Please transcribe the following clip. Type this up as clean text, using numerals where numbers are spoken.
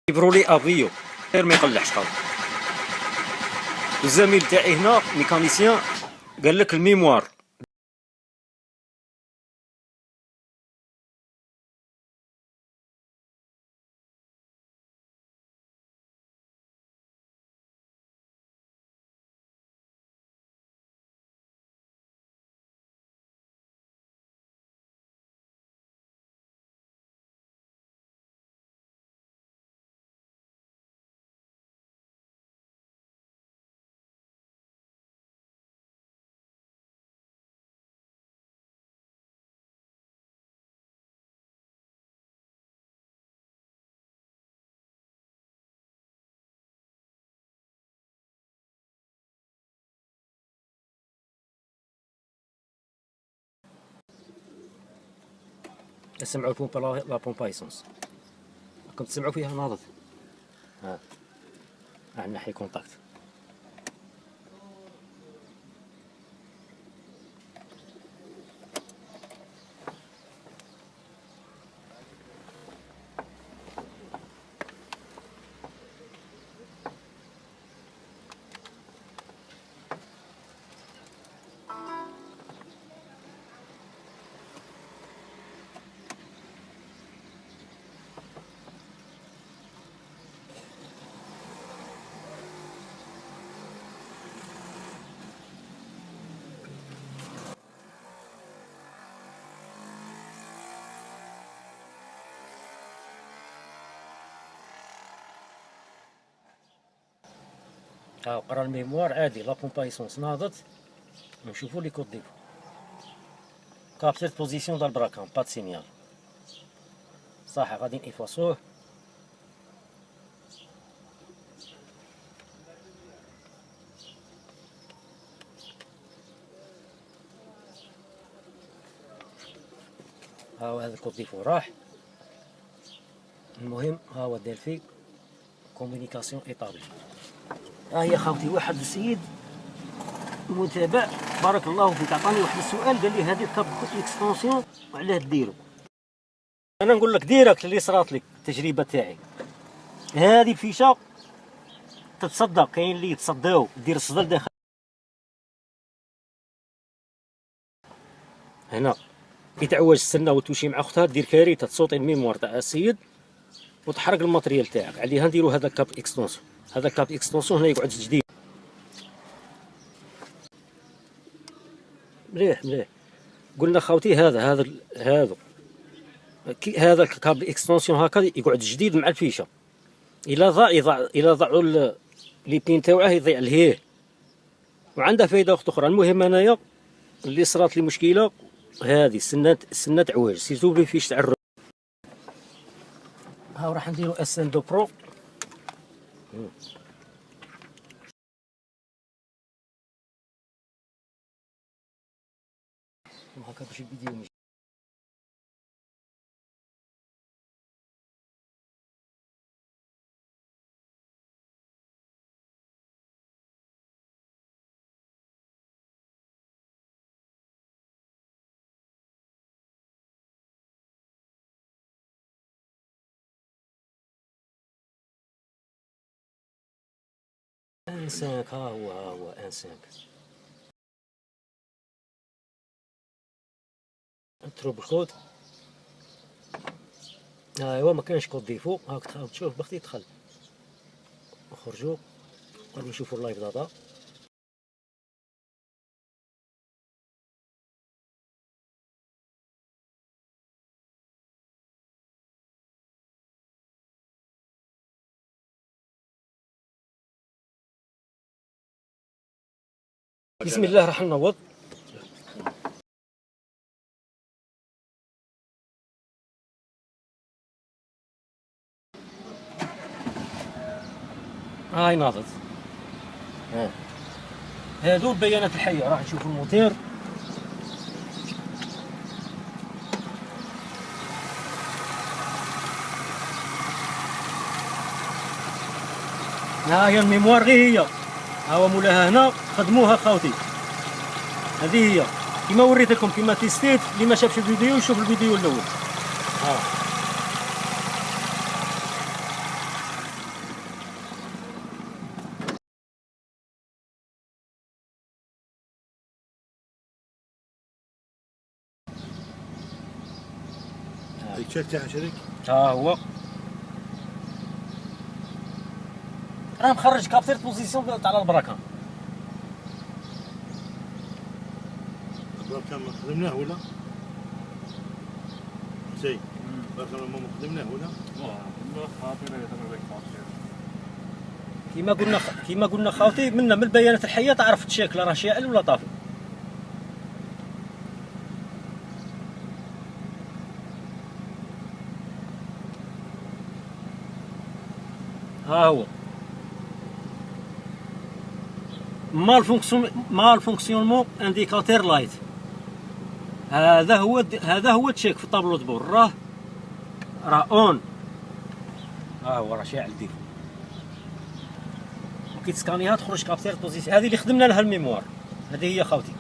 كيبرولي افيو غير ما يقلعش خاوي. الزميل تاعي هنا ميكانيسيان قال لك الميموار تسمعوا البومبا لا بومبا ايسونس راكم تسمعوا فيها ناضت. ها عندنا حي كونتاكت. ها قرا الميموار عادي لا بومبا ايسونس ناضت. نشوفوا لي كود ديفو كابتير بوزيسيون دال براكان با سينيال صح. غادي نيفاسوه. ها هو هذا الكود ديفو راح. المهم ها هو ديلفي كومونيكاسيون ايطابلي. ها هي خاوتي واحد السيد متابع بارك الله فيك عطاني واحد السؤال قال لي هذه كاب اكستونسيون وعلاه ديرو. انا نقول لك ديريكت اللي صرات لك التجربه تاعي. هذه الفيشه تتصدى كاين اللي يتصداو دير الصدى لداخل هنا كي تعوج السنه وتمشي مع اختها دير كاريته تصوتي الميموار تاع السيد وتحرق الماتريال تاعك عليها. نديرو هذا كاب اكستونسيون. هذا كاب اكستونسيون هنا يقعد جديد مليح مليح. قلنا خاوتي هذا هذا الكابل اكستونسيون هكا يقعد جديد مع الفيشه. الا ضاعوا لي بين تاوعه يضيع الهيه وعنده فايده اخرى. المهم انايا اللي صرات لي مشكله هذه السنه تعوج سيرتو بلي فيش تاع الرو. ها راح نديرو اس ان دو برو. هكا باش الفيديو يمشي. ان 5 ها هو ان 5 نتروب الكود. ايوا ما كانش كود ديفو. هاك تشوف بختي دخل نخرجوا قبل نشوفوا اللايف داتا. بسم الله راح نوض. هاي ناضت. هادو البيانات الحيه. راح نشوفوا الموتير. ها هي الميموار غير هي. ها هو مولاها هنا خدموها خاوتي. هذه هي كيما وريت لكم كيما تيستيت. اللي ما شافش الفيديو يشوف الفيديو الاول. التشيك تاع شريك ها هو راه مخرج كابتير بوزيسيون تاع البراكان. البراكان ما خدمناه ولا؟ سي البراكان ما خدمناه ولا؟ كيما قلنا خاوتي من البيانات الحيه تعرف التشيك راه شاعل ولا طافي. ها هو مال فونكسيونمون انديكاتير لايت. هذا هو تشيك في الطابلو دبور راه اون. ها هو راه شاعل دير كيتسكانيها تخرج كابتير بوزيسيون. هذه اللي خدمنا لها الميموار، هذه هي خاوتي.